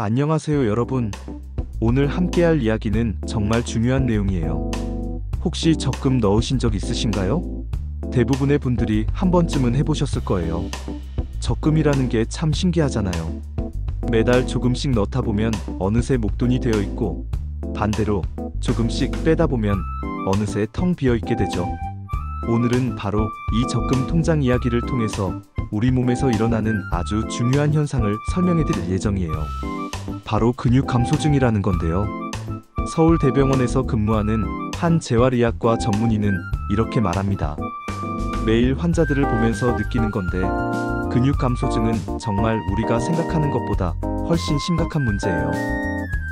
안녕하세요 여러분. 오늘 함께할 이야기는 정말 중요한 내용이에요. 혹시 적금 넣으신 적 있으신가요? 대부분의 분들이 한 번쯤은 해보셨을 거예요. 적금이라는 게 참 신기하잖아요. 매달 조금씩 넣다 보면 어느새 목돈이 되어 있고, 반대로 조금씩 빼다 보면 어느새 텅 비어 있게 되죠. 오늘은 바로 이 적금 통장 이야기를 통해서 우리 몸에서 일어나는 아주 중요한 현상을 설명해 드릴 예정이에요. 바로 근육 감소증이라는 건데요. 서울대병원에서 근무하는 한 재활의학과 전문의는 이렇게 말합니다. 매일 환자들을 보면서 느끼는 건데, 근육 감소증은 정말 우리가 생각하는 것보다 훨씬 심각한 문제예요.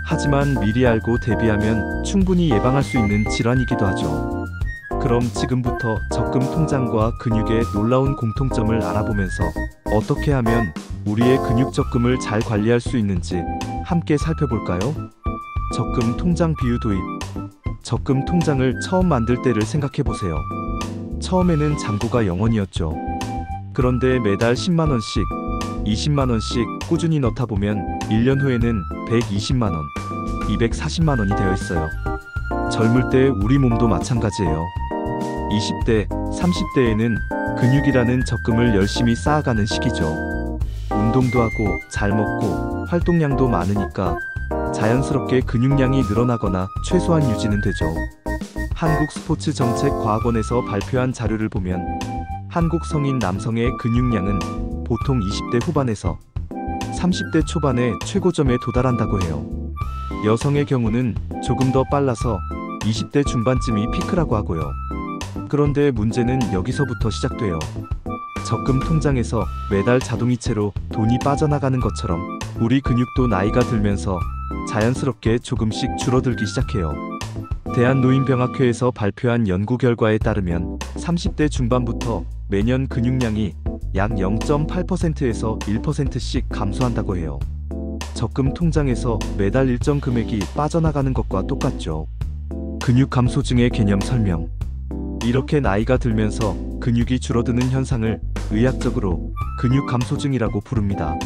하지만 미리 알고 대비하면 충분히 예방할 수 있는 질환이기도 하죠. 그럼 지금부터 적금 통장과 근육의 놀라운 공통점을 알아보면서 어떻게 하면 우리의 근육 적금을 잘 관리할 수 있는지 함께 살펴볼까요? 적금 통장 비유 도입. 적금 통장을 처음 만들 때를 생각해보세요. 처음에는 잔고가 0원이었죠. 그런데 매달 10만원씩, 20만원씩 꾸준히 넣다 보면 1년 후에는 120만원, 240만원이 되어 있어요. 젊을 때 우리 몸도 마찬가지예요. 20대, 30대에는 근육이라는 적금을 열심히 쌓아가는 시기죠. 운동도 하고 잘 먹고 활동량도 많으니까 자연스럽게 근육량이 늘어나거나 최소한 유지는 되죠. 한국스포츠정책과학원에서 발표한 자료를 보면 한국 성인 남성의 근육량은 보통 20대 후반에서 30대 초반의 최고점에 도달한다고 해요. 여성의 경우는 조금 더 빨라서 20대 중반쯤이 피크라고 하고요. 그런데 문제는 여기서부터 시작돼요. 적금 통장에서 매달 자동이체로 돈이 빠져나가는 것처럼 우리 근육도 나이가 들면서 자연스럽게 조금씩 줄어들기 시작해요. 대한노인병학회에서 발표한 연구 결과에 따르면 30대 중반부터 매년 근육량이 약 0.8%에서 1%씩 감소한다고 해요. 적금 통장에서 매달 일정 금액이 빠져나가는 것과 똑같죠. 근육 감소증의 개념 설명. 이렇게 나이가 들면서 근육이 줄어드는 현상을 의학적으로 근육 감소증이라고 부릅니다.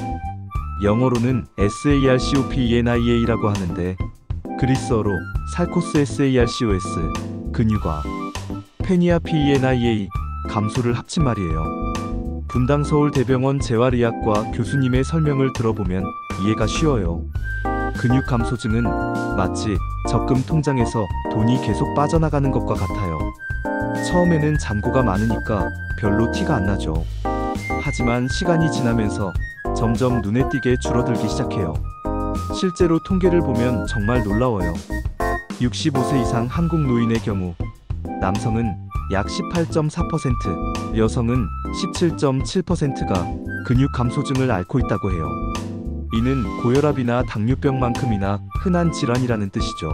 영어로는 SARCOPENIA라고 하는데, 그리스어로 살코스 SARCOS, 근육화, 페니아 PENIA, 감소를 합친 말이에요. 분당 서울대병원 재활의학과 교수님의 설명을 들어보면 이해가 쉬워요. 근육 감소증은 마치 적금 통장에서 돈이 계속 빠져나가는 것과 같아요. 처음에는 잔고가 많으니까 별로 티가 안 나죠. 하지만 시간이 지나면서 점점 눈에 띄게 줄어들기 시작해요. 실제로 통계를 보면 정말 놀라워요. 65세 이상 한국 노인의 경우 남성은 약 18.4%, 여성은 17.7%가 근육 감소증을 앓고 있다고 해요. 이는 고혈압이나 당뇨병만큼이나 흔한 질환이라는 뜻이죠.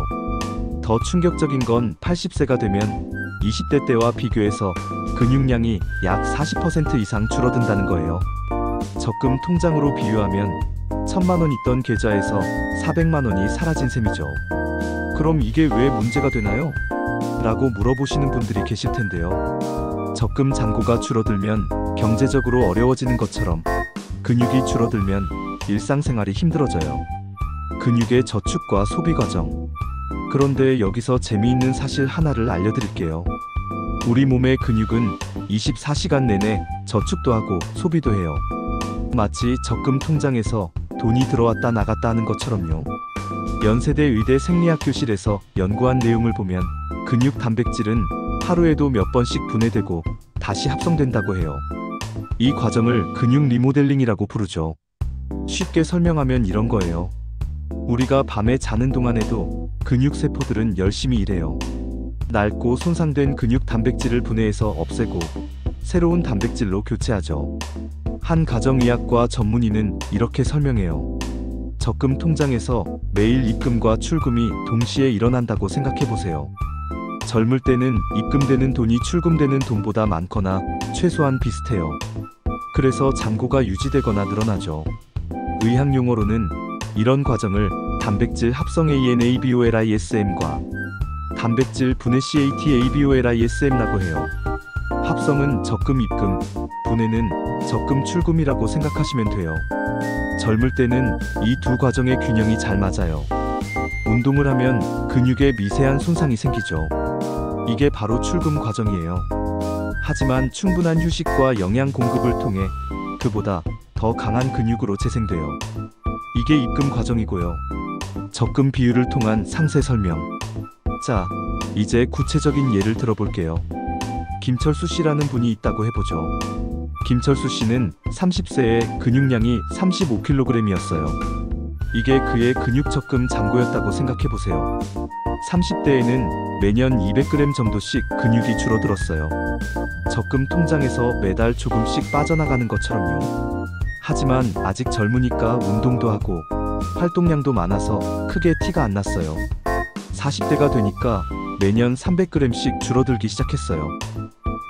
더 충격적인 건 80세가 되면 20대 때와 비교해서 근육량이 약 40% 이상 줄어든다는 거예요. 적금 통장으로 비유하면 1000만원 있던 계좌에서 400만원이 사라진 셈이죠. 그럼 이게 왜 문제가 되나요? 라고 물어보시는 분들이 계실 텐데요. 적금 잔고가 줄어들면 경제적으로 어려워지는 것처럼 근육이 줄어들면 일상생활이 힘들어져요. 근육의 저축과 소비 과정. 그런데 여기서 재미있는 사실 하나를 알려드릴게요. 우리 몸의 근육은 24시간 내내 저축도 하고 소비도 해요. 마치 적금 통장에서 돈이 들어왔다 나갔다 하는 것처럼요. 연세대 의대 생리학교실에서 연구한 내용을 보면 근육 단백질은 하루에도 몇 번씩 분해되고 다시 합성된다고 해요. 이 과정을 근육 리모델링이라고 부르죠. 쉽게 설명하면 이런 거예요. 우리가 밤에 자는 동안에도 근육 세포들은 열심히 일해요. 낡고 손상된 근육 단백질을 분해해서 없애고 새로운 단백질로 교체하죠. 한 가정의학과 전문의는 이렇게 설명해요. 적금 통장에서 매일 입금과 출금이 동시에 일어난다고 생각해보세요. 젊을 때는 입금되는 돈이 출금되는 돈보다 많거나 최소한 비슷해요. 그래서 잔고가 유지되거나 늘어나죠. 의학 용어로는 이런 과정을 단백질 합성 ANABOLISM과 단백질 분해 CATABOLISM라고 해요. 합성은 적금 입금, 분해는 적금 출금이라고 생각하시면 돼요. 젊을 때는 이 두 과정의 균형이 잘 맞아요. 운동을 하면 근육에 미세한 손상이 생기죠. 이게 바로 출금 과정이에요. 하지만 충분한 휴식과 영양 공급을 통해 그보다 더 강한 근육으로 재생돼요. 이게 입금 과정이고요. 적금 비율을 통한 상세 설명. 자, 이제 구체적인 예를 들어볼게요. 김철수 씨라는 분이 있다고 해보죠. 김철수 씨는 30세에 근육량이 35kg이었어요. 이게 그의 근육 적금 잔고였다고 생각해보세요. 30대에는 매년 200g 정도씩 근육이 줄어들었어요. 적금 통장에서 매달 조금씩 빠져나가는 것처럼요. 하지만 아직 젊으니까 운동도 하고 활동량도 많아서 크게 티가 안 났어요. 40대가 되니까 매년 300g씩 줄어들기 시작했어요.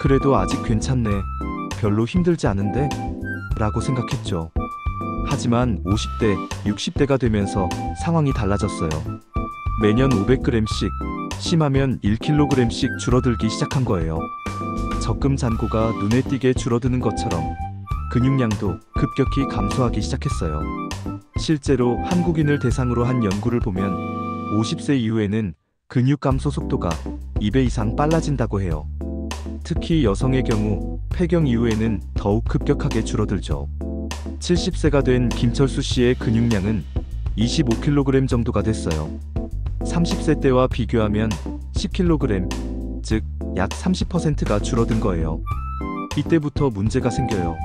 그래도 아직 괜찮네. 별로 힘들지 않은데? 라고 생각했죠. 하지만 50대, 60대가 되면서 상황이 달라졌어요. 매년 500g씩, 심하면 1kg씩 줄어들기 시작한 거예요. 적금 잔고가 눈에 띄게 줄어드는 것처럼 근육량도 급격히 감소하기 시작했어요. 실제로 한국인을 대상으로 한 연구를 보면 50세 이후에는 근육 감소 속도가 2배 이상 빨라진다고 해요. 특히 여성의 경우 폐경 이후에는 더욱 급격하게 줄어들죠. 70세가 된 김철수 씨의 근육량은 25kg 정도가 됐어요. 30세 때와 비교하면 10kg, 즉 약 30%가 줄어든 거예요. 이때부터 문제가 생겨요.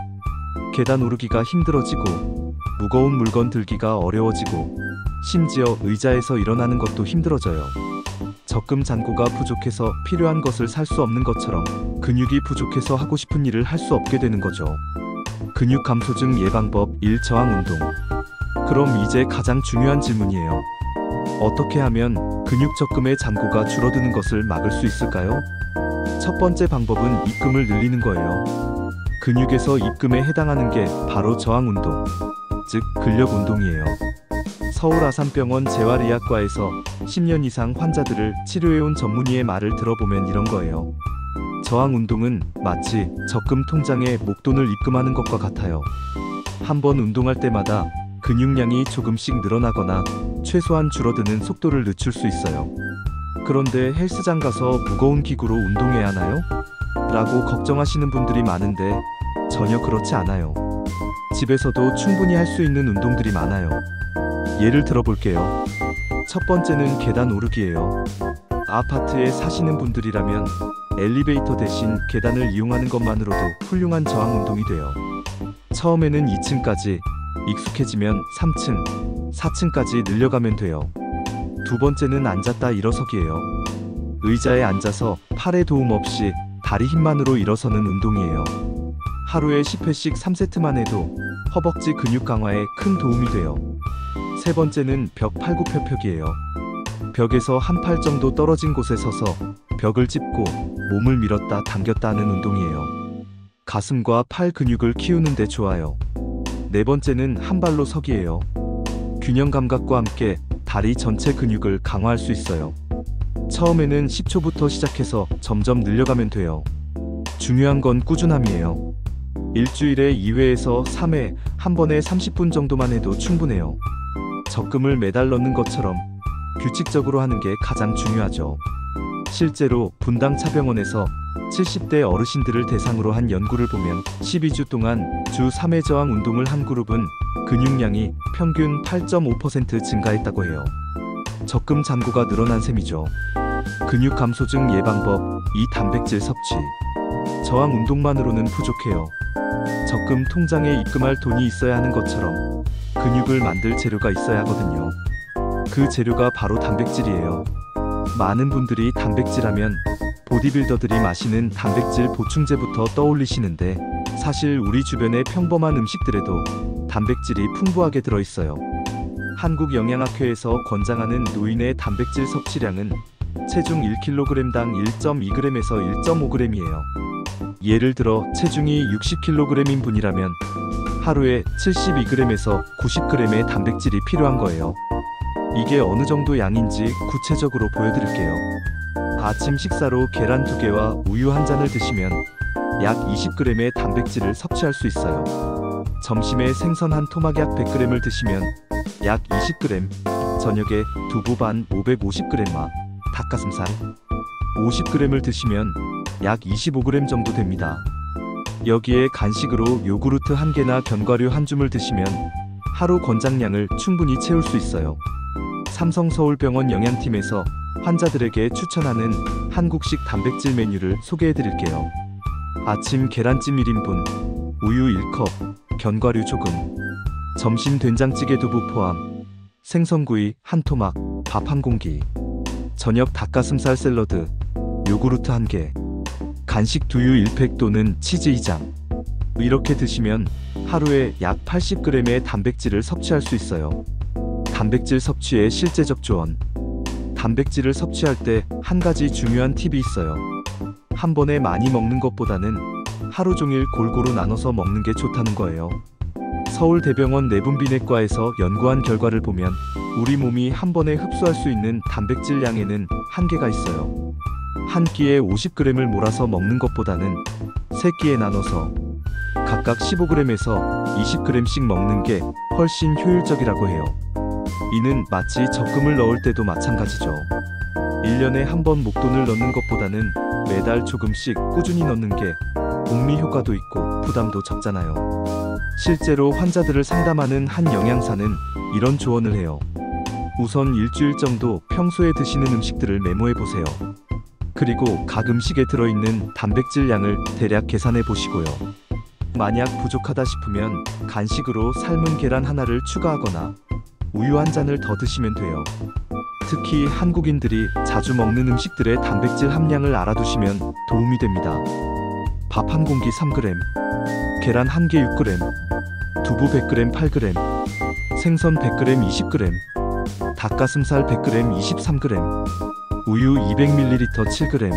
계단 오르기가 힘들어지고 무거운 물건 들기가 어려워지고 심지어 의자에서 일어나는 것도 힘들어져요. 적금 잔고가 부족해서 필요한 것을 살 수 없는 것처럼 근육이 부족해서 하고 싶은 일을 할 수 없게 되는 거죠. 근육 감소증 예방법 1. 저항 운동. 그럼 이제 가장 중요한 질문이에요. 어떻게 하면 근육 적금의 잔고가 줄어드는 것을 막을 수 있을까요? 첫 번째 방법은 입금을 늘리는 거예요. 근육에서 입금에 해당하는 게 바로 저항 운동, 즉 근력 운동이에요. 서울 아산병원 재활의학과에서 10년 이상 환자들을 치료해온 전문의의 말을 들어보면 이런 거예요. 저항 운동은 마치 적금 통장에 목돈을 입금하는 것과 같아요. 한 번 운동할 때마다 근육량이 조금씩 늘어나거나 최소한 줄어드는 속도를 늦출 수 있어요. 그런데 헬스장 가서 무거운 기구로 운동해야 하나요? 라고 걱정하시는 분들이 많은데 전혀 그렇지 않아요. 집에서도 충분히 할 수 있는 운동들이 많아요. 예를 들어볼게요. 첫 번째는 계단 오르기예요. 아파트에 사시는 분들이라면 엘리베이터 대신 계단을 이용하는 것만으로도 훌륭한 저항 운동이 돼요. 처음에는 2층까지, 익숙해지면 3층, 4층까지 늘려가면 돼요. 두 번째는 앉았다 일어서기예요. 의자에 앉아서 팔에 도움 없이 다리 힘만으로 일어서는 운동이에요. 하루에 10회씩 3세트만 해도 허벅지 근육 강화에 큰 도움이 돼요. 세 번째는 벽 팔굽혀펴기예요. 벽에서 한 팔 정도 떨어진 곳에 서서 벽을 짚고 몸을 밀었다 당겼다 하는 운동이에요. 가슴과 팔 근육을 키우는 데 좋아요. 네 번째는 한 발로 서기예요. 균형 감각과 함께 다리 전체 근육을 강화할 수 있어요. 처음에는 10초부터 시작해서 점점 늘려가면 돼요. 중요한 건 꾸준함이에요. 일주일에 2회에서 3회, 한 번에 30분 정도만 해도 충분해요. 적금을 매달 넣는 것처럼 규칙적으로 하는 게 가장 중요하죠. 실제로 분당차병원에서 70대 어르신들을 대상으로 한 연구를 보면 12주 동안 주 3회 저항 운동을 한 그룹은 근육량이 평균 8.5% 증가했다고 해요. 적금 잔고가 늘어난 셈이죠. 근육 감소증 예방법 2. 단백질 섭취. 저항 운동만으로는 부족해요. 적금 통장에 입금할 돈이 있어야 하는 것처럼 근육을 만들 재료가 있어야 하거든요. 그 재료가 바로 단백질이에요. 많은 분들이 단백질 하면 보디빌더들이 마시는 단백질 보충제부터 떠올리시는데 사실 우리 주변의 평범한 음식들에도 단백질이 풍부하게 들어있어요. 한국영양학회에서 권장하는 노인의 단백질 섭취량은 체중 1kg당 1.2g에서 1.5g이에요. 예를 들어 체중이 60kg인 분이라면 하루에 72g에서 90g의 단백질이 필요한 거예요. 이게 어느 정도 양인지 구체적으로 보여드릴게요. 아침 식사로 계란 2개와 우유 1잔을 드시면 약 20g의 단백질을 섭취할 수 있어요. 점심에 생선 한 토막 약 100g을 드시면 약 20g, 저녁에 두부 반 550g 마, 닭가슴살 50g을 드시면 약 25g 정도 됩니다. 여기에 간식으로 요구르트 1개나 견과류 1줌을 드시면 하루 권장량을 충분히 채울 수 있어요. 삼성서울병원 영양팀에서 환자들에게 추천하는 한국식 단백질 메뉴를 소개해 드릴게요. 아침 계란찜 1인분, 우유 1컵, 견과류 조금, 점심 된장찌개 두부 포함, 생선구이 1토막, 밥 1공기, 저녁 닭가슴살 샐러드, 요구르트 1개, 간식 두유 1팩 또는 치즈 2장. 이렇게 드시면 하루에 약 80g의 단백질을 섭취할 수 있어요. 단백질 섭취의 실제적 조언. 단백질을 섭취할 때 한 가지 중요한 팁이 있어요. 한 번에 많이 먹는 것보다는 하루 종일 골고루 나눠서 먹는 게 좋다는 거예요. 서울대병원 내분비내과에서 연구한 결과를 보면 우리 몸이 한 번에 흡수할 수 있는 단백질 양에는 한계가 있어요. 한 끼에 50g을 몰아서 먹는 것보다는 3끼에 나눠서 각각 15g에서 20g씩 먹는 게 훨씬 효율적이라고 해요. 이는 마치 적금을 넣을 때도 마찬가지죠. 1년에 한 번 목돈을 넣는 것보다는 매달 조금씩 꾸준히 넣는 게 복리 효과도 있고 부담도 적잖아요. 실제로 환자들을 상담하는 한 영양사는 이런 조언을 해요. 우선 일주일 정도 평소에 드시는 음식들을 메모해 보세요. 그리고 각 음식에 들어있는 단백질 양을 대략 계산해 보시고요. 만약 부족하다 싶으면 간식으로 삶은 계란 하나를 추가하거나 우유 한 잔을 더 드시면 돼요. 특히 한국인들이 자주 먹는 음식들의 단백질 함량을 알아두시면 도움이 됩니다. 밥 1공기 3g, 계란 1개 6g, 두부 100g 8g, 생선 100g 20g, 닭가슴살 100g 23g, 우유 200ml 7g,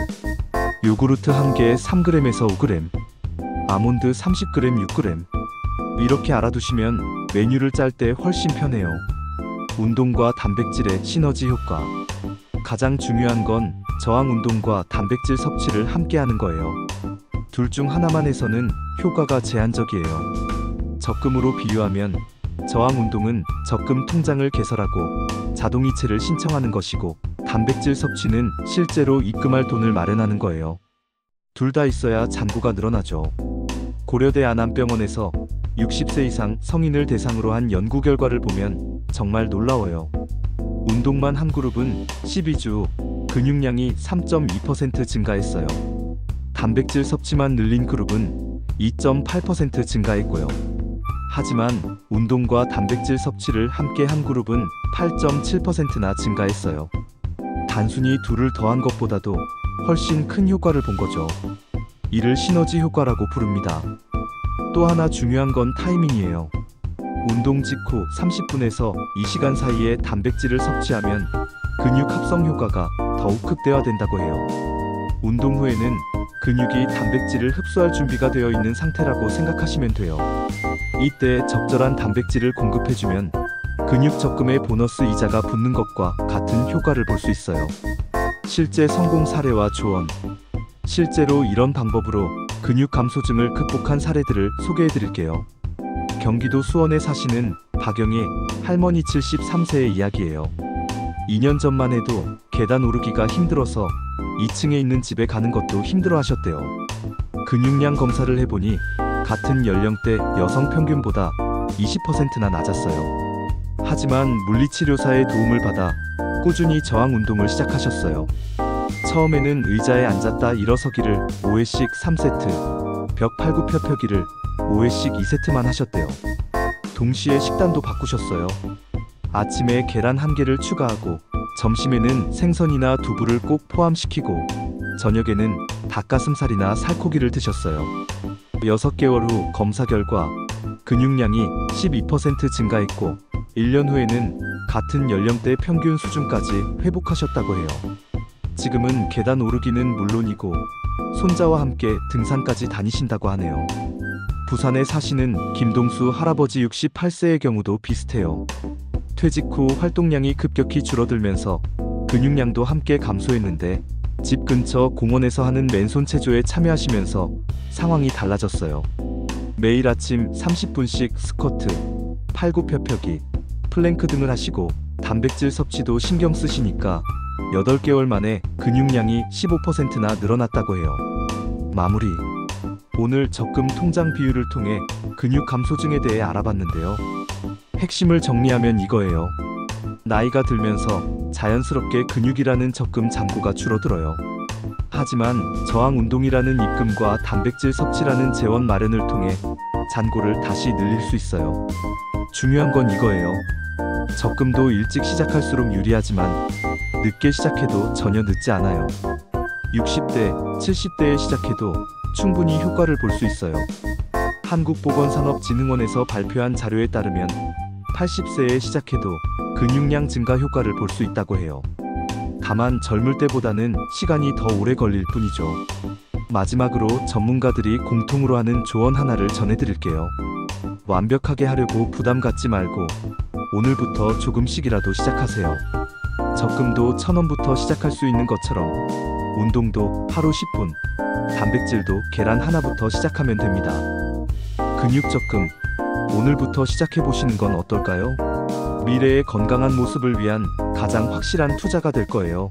요구르트 1개 3g에서 5g, 아몬드 30g 6g. 이렇게 알아두시면 메뉴를 짤 때 훨씬 편해요. 운동과 단백질의 시너지 효과. 가장 중요한 건 저항 운동과 단백질 섭취를 함께 하는 거예요. 둘 중 하나만 해서는 효과가 제한적이에요. 적금으로 비유하면 저항 운동은 적금 통장을 개설하고 자동이체를 신청하는 것이고, 단백질 섭취는 실제로 입금할 돈을 마련하는 거예요. 둘 다 있어야 잔고가 늘어나죠. 고려대 안암병원에서 60세 이상 성인을 대상으로 한 연구 결과를 보면 정말 놀라워요. 운동만 한 그룹은 12주 근육량이 3.2% 증가했어요. 단백질 섭취만 늘린 그룹은 2.8% 증가했고요. 하지만 운동과 단백질 섭취를 함께 한 그룹은 8.7%나 증가했어요. 단순히 둘을 더한 것보다도 훨씬 큰 효과를 본 거죠. 이를 시너지 효과라고 부릅니다. 또 하나 중요한 건 타이밍이에요. 운동 직후 30분에서 2시간 사이에 단백질을 섭취하면 근육 합성 효과가 더욱 극대화된다고 해요. 운동 후에는 근육이 단백질을 흡수할 준비가 되어 있는 상태라고 생각하시면 돼요. 이때 적절한 단백질을 공급해주면 근육 적금에 보너스 이자가 붙는 것과 같은 효과를 볼 수 있어요. 실제 성공 사례와 조언. 실제로 이런 방법으로 근육 감소증을 극복한 사례들을 소개해 드릴게요. 경기도 수원에 사시는 박영희 할머니 73세의 이야기예요. 2년 전만 해도 계단 오르기가 힘들어서 2층에 있는 집에 가는 것도 힘들어 하셨대요. 근육량 검사를 해보니 같은 연령대 여성 평균보다 20%나 낮았어요. 하지만 물리치료사의 도움을 받아 꾸준히 저항 운동을 시작하셨어요. 처음에는 의자에 앉았다 일어서기를 5회씩 3세트, 벽 팔굽혀펴기를 5회씩 2세트만 하셨대요. 동시에 식단도 바꾸셨어요. 아침에 계란 1개를 추가하고, 점심에는 생선이나 두부를 꼭 포함시키고, 저녁에는 닭가슴살이나 살코기를 드셨어요. 6개월 후 검사 결과 근육량이 12% 증가했고, 1년 후에는 같은 연령대 평균 수준까지 회복하셨다고 해요. 지금은 계단 오르기는 물론이고 손자와 함께 등산까지 다니신다고 하네요. 부산에 사시는 김동수 할아버지 68세의 경우도 비슷해요. 퇴직 후 활동량이 급격히 줄어들면서 근육량도 함께 감소했는데 집 근처 공원에서 하는 맨손 체조에 참여하시면서 상황이 달라졌어요. 매일 아침 30분씩 스쿼트, 팔굽혀펴기, 플랭크 등을 하시고 단백질 섭취도 신경 쓰시니까 8개월 만에 근육량이 15%나 늘어났다고 해요. 마무리. 오늘 적금 통장 비율을 통해 근육 감소증에 대해 알아봤는데요. 핵심을 정리하면 이거예요. 나이가 들면서 자연스럽게 근육이라는 적금 잔고가 줄어들어요. 하지만 저항 운동이라는 입금과 단백질 섭취라는 재원 마련을 통해 잔고를 다시 늘릴 수 있어요. 중요한 건 이거예요. 적금도 일찍 시작할수록 유리하지만 늦게 시작해도 전혀 늦지 않아요. 60대, 70대에 시작해도 충분히 효과를 볼 수 있어요. 한국보건산업진흥원에서 발표한 자료에 따르면 80세에 시작해도 근육량 증가 효과를 볼 수 있다고 해요. 다만 젊을 때보다는 시간이 더 오래 걸릴 뿐이죠. 마지막으로 전문가들이 공통으로 하는 조언 하나를 전해드릴게요. 완벽하게 하려고 부담 갖지 말고 오늘부터 조금씩이라도 시작하세요. 적금도 1,000원부터 시작할 수 있는 것처럼 운동도 하루 10분, 단백질도 계란 하나부터 시작하면 됩니다. 근육 적금, 오늘부터 시작해보시는 건 어떨까요? 미래의 건강한 모습을 위한 가장 확실한 투자가 될 거예요.